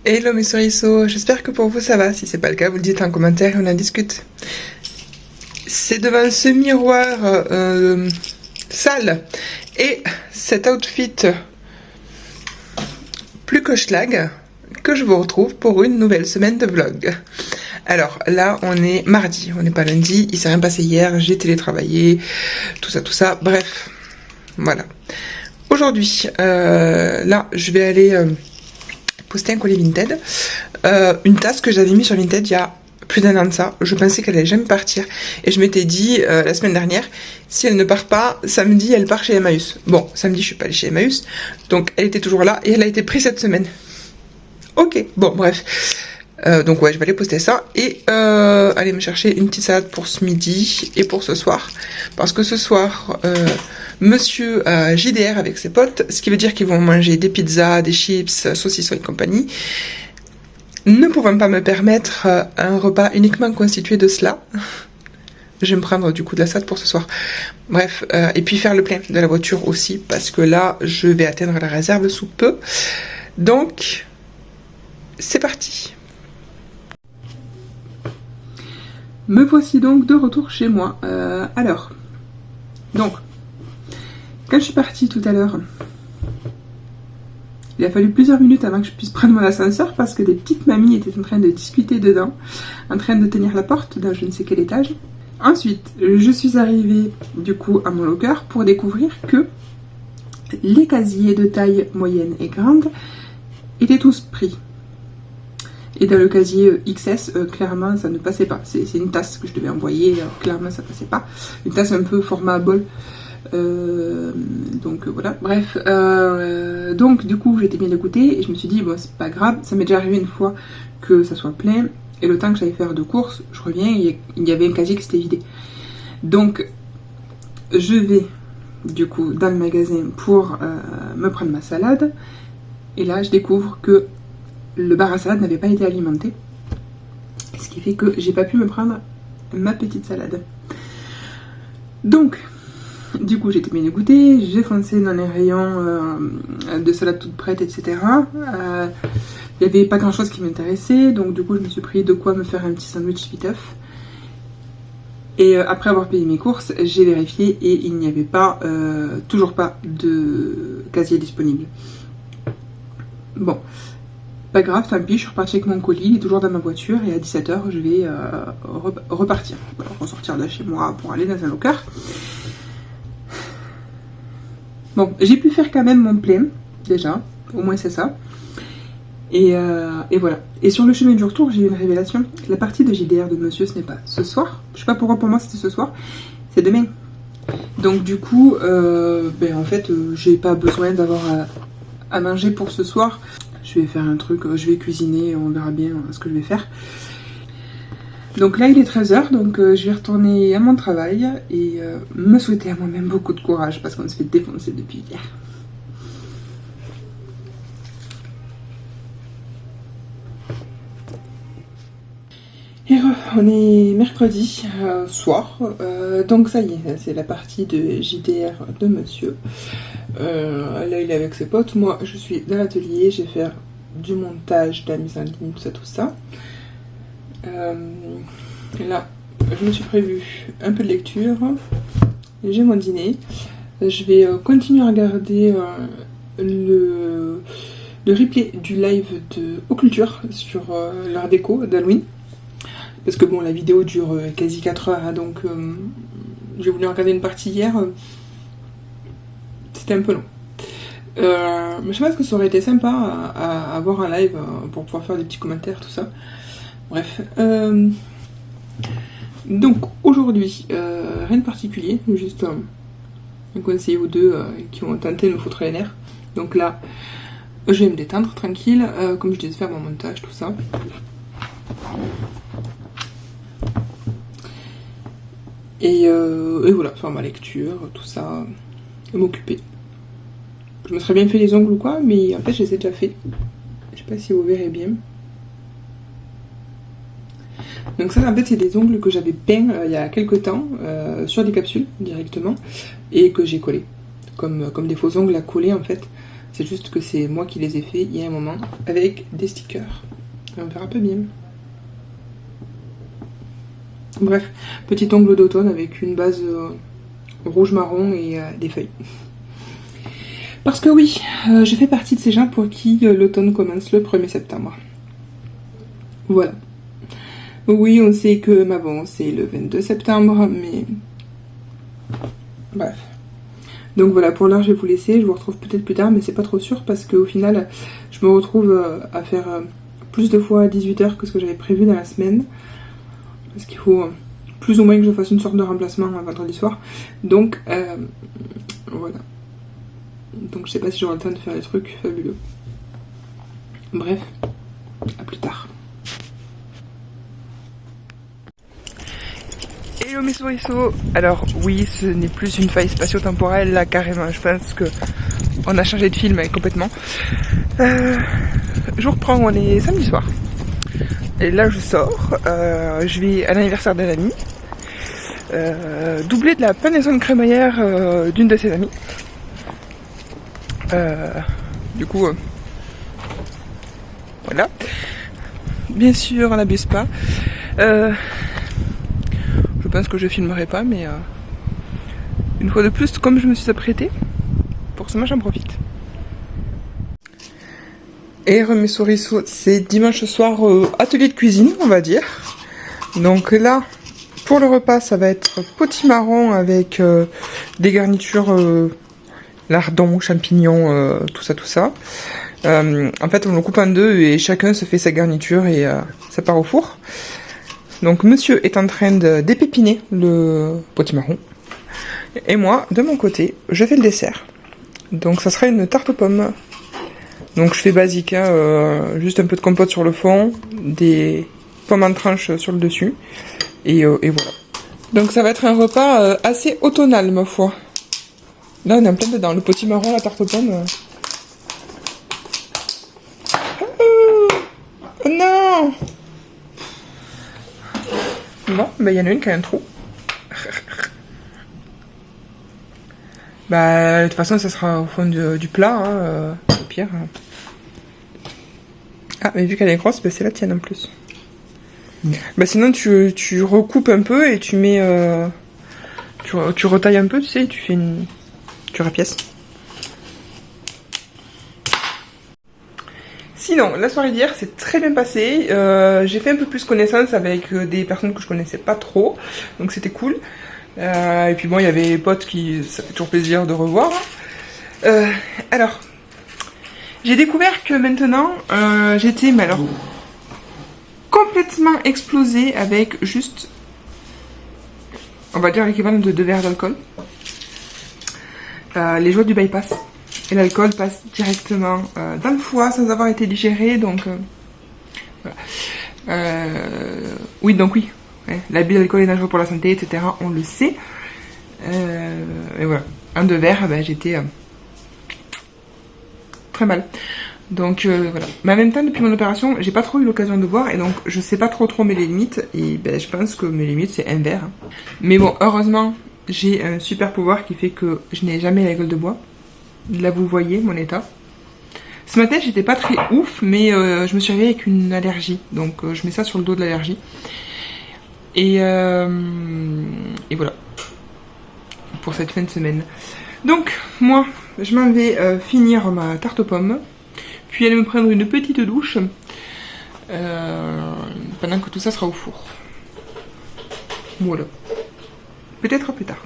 Hello mes souriceaux, j'espère que pour vous ça va. Si c'est pas le cas, vous le dites en commentaire et on en discute. C'est devant ce miroir sale et cet outfit plus que schlag que je vous retrouve pour une nouvelle semaine de vlog. Alors là on est mardi, on n'est pas lundi, il s'est rien passé hier, j'ai télétravaillé, tout ça, bref, voilà. Aujourd'hui, là je vais aller poster un colis Vinted, une tasse que j'avais mis sur Vinted il y a plus d'un an de ça. Je pensais qu'elle allait jamais partir et je m'étais dit la semaine dernière, si elle ne part pas samedi, elle part chez Emmaüs. Bon, samedi je suis pas allée chez Emmaüs, donc elle était toujours là et elle a été prise cette semaine. Ok, bon bref, donc ouais, je vais aller poster ça et aller me chercher une petite salade pour ce midi et pour ce soir, parce que ce soir monsieur JDR avec ses potes, ce qui veut dire qu'ils vont manger des pizzas, des chips, saucissons et compagnie, ne pouvant pas me permettre un repas uniquement constitué de cela. Je vais me prendre du coup de la salade pour ce soir. Bref, et puis faire le plein de la voiture aussi, parce que là je vais atteindre la réserve sous peu. Donc c'est parti. Me voici donc de retour chez moi. Alors, donc, quand je suis partie tout à l'heure, il a fallu plusieurs minutes avant que je puisse prendre mon ascenseur parce que des petites mamies étaient en train de discuter dedans, en train de tenir la porte dans je ne sais quel étage. Ensuite, je suis arrivée du coup à mon locker pour découvrir que les casiers de taille moyenne et grande étaient tous pris. Et dans le casier XS, clairement ça ne passait pas. C'est une tasse que je devais envoyer, clairement ça passait pas. Une tasse un peu format bol. Donc voilà, bref. Donc du coup j'étais bien dégoûtée et je me suis dit, bon c'est pas grave, ça m'est déjà arrivé une fois que ça soit plein. Et le temps que j'allais faire de courses, je reviens, il y avait un casier qui s'était vidé. Donc je vais du coup dans le magasin pour me prendre ma salade. Et là je découvre que le bar à salade n'avait pas été alimenté, ce qui fait que j'ai pas pu me prendre ma petite salade. Donc, du coup, j'étais bien dégoûtée, j'ai foncé dans les rayons de salade toute prête, etc. Il n'y avait pas grand chose qui m'intéressait, donc du coup, je me suis pris de quoi me faire un petit sandwich viteuf. Et après avoir payé mes courses, j'ai vérifié et il n'y avait pas, toujours pas de casier disponible. Bon. Pas grave, tant pis, je suis repartie avec mon colis, il est toujours dans ma voiture et à 17h je vais repartir, ressortir de chez moi pour aller dans un locker. Bon, j'ai pu faire quand même mon plein, déjà, au moins c'est ça. Et voilà. Et sur le chemin du retour, j'ai eu une révélation. La partie de JDR de monsieur, ce n'est pas ce soir. Je sais pas pourquoi pour moi c'était ce soir, c'est demain. Donc du coup, en fait, j'ai pas besoin d'avoir à manger pour ce soir. Je vais faire un truc, je vais cuisiner, on verra bien ce que je vais faire. Donc là il est 13h, donc je vais retourner à mon travail et me souhaiter à moi-même beaucoup de courage parce qu'on se fait défoncer depuis hier. Et on est mercredi soir, donc ça y est, c'est la partie de JDR de monsieur. Là il est avec ses potes, moi je suis dans l'atelier, je vais faire du montage, de la mise en ligne, tout ça. Là je me suis prévu un peu de lecture, j'ai mon dîner, je vais continuer à regarder le replay du live de Occulture sur l'art déco d'Halloween. Parce que bon, la vidéo dure quasi 4 heures, hein, donc j'ai voulu regarder une partie hier, c'était un peu long. Mais je pense que ça aurait été sympa à avoir un live pour pouvoir faire des petits commentaires, tout ça. Bref. Donc aujourd'hui, rien de particulier, juste un conseil ou deux qui ont tenté de me foutre les nerfs. Donc là, je vais me détendre tranquille, comme je disais, faire mon montage, tout ça. Et voilà, faire ma lecture, tout ça, et m'occuper. Je me serais bien fait les ongles ou quoi, mais en fait je les ai déjà fait. Je sais pas si vous verrez bien. Donc ça en fait c'est des ongles que j'avais peints il y a quelques temps, sur des capsules directement, et que j'ai collé. Comme des faux ongles à coller en fait. C'est juste que c'est moi qui les ai fait il y a un moment avec des stickers. On verra pas bien. Bref, petit ongle d'automne avec une base rouge-marron et des feuilles. Parce que oui, je fais partie de ces gens pour qui l'automne commence le 1er septembre. Voilà. Oui, on sait que Mabon c'est le 22 septembre, mais... Bref. Donc voilà, pour l'heure je vais vous laisser, je vous retrouve peut-être plus tard, mais c'est pas trop sûr parce qu'au final, je me retrouve à faire plus de fois à 18h que ce que j'avais prévu dans la semaine. Parce qu'il faut plus ou moins que je fasse une sorte de remplacement un vendredi soir. Donc, voilà. Donc je sais pas si j'aurai le temps de faire des trucs fabuleux. Bref, à plus tard. Hello mes souriceaux. Alors oui, ce n'est plus une faille spatio-temporelle là carrément. Je pense que on a changé de film complètement. Je vous reprends, on est samedi soir. Et là je sors, je vais à l'anniversaire d'un ami, doublé de la pendaison de crémaillère d'une de ses amies. Du coup, voilà. Bien sûr, on n'abuse pas. Je pense que je filmerai pas, mais une fois de plus, comme je me suis apprêtée, forcément j'en profite. Et mes souriceaux, c'est dimanche soir atelier de cuisine, on va dire. Donc là, pour le repas, ça va être potimarron avec des garnitures lardons, champignons, tout ça. En fait, on le coupe en deux et chacun se fait sa garniture et ça part au four. Donc monsieur est en train d'épépiner le potimarron. Et moi, de mon côté, je fais le dessert. Donc ça sera une tarte aux pommes. Donc je fais basique, hein, juste un peu de compote sur le fond, des pommes en tranches sur le dessus, et voilà. Donc ça va être un repas assez automnal, ma foi. Là on est en plein dedans, le potimarron, la tarte aux pommes. Oh non! Bon, bah il y en a une qui a un trou. Bah de toute façon ça sera au fond du plat, hein, au pire. Ah, mais vu qu'elle est grosse, bah, c'est la tienne en plus. Bah sinon tu recoupes un peu et tu mets... tu retailles un peu, tu sais, tu rapièces. Sinon, la soirée d'hier s'est très bien passée. J'ai fait un peu plus connaissance avec des personnes que je connaissais pas trop. Donc c'était cool. Et puis bon, il y avait des potes qui... Ça fait toujours plaisir de revoir. Alors... J'ai découvert que maintenant, j'étais, mais alors, complètement explosée avec juste, on va dire l'équivalent de 2 verres d'alcool. Les joies du bypass. Et l'alcool passe directement dans le foie sans avoir été digéré, donc voilà. Oui, donc oui, ouais, l'abus d'alcool est dangereux pour la santé, etc. On le sait. Et voilà, un 2 verres, ben, j'étais... très mal. Donc voilà. Mais en même temps, depuis mon opération, j'ai pas trop eu l'occasion de boire et donc je sais pas trop mes limites. Et ben, je pense que mes limites c'est un verre. Mais bon, heureusement, j'ai un super pouvoir qui fait que je n'ai jamais la gueule de bois. Là, vous voyez mon état. Ce matin, j'étais pas très ouf, mais je me suis réveillée avec une allergie. Donc je mets ça sur le dos de l'allergie. Et voilà. Pour cette fin de semaine. Donc, moi, je m'en vais finir ma tarte aux pommes, puis aller me prendre une petite douche, pendant que tout ça sera au four. Voilà. Peut-être plus tard.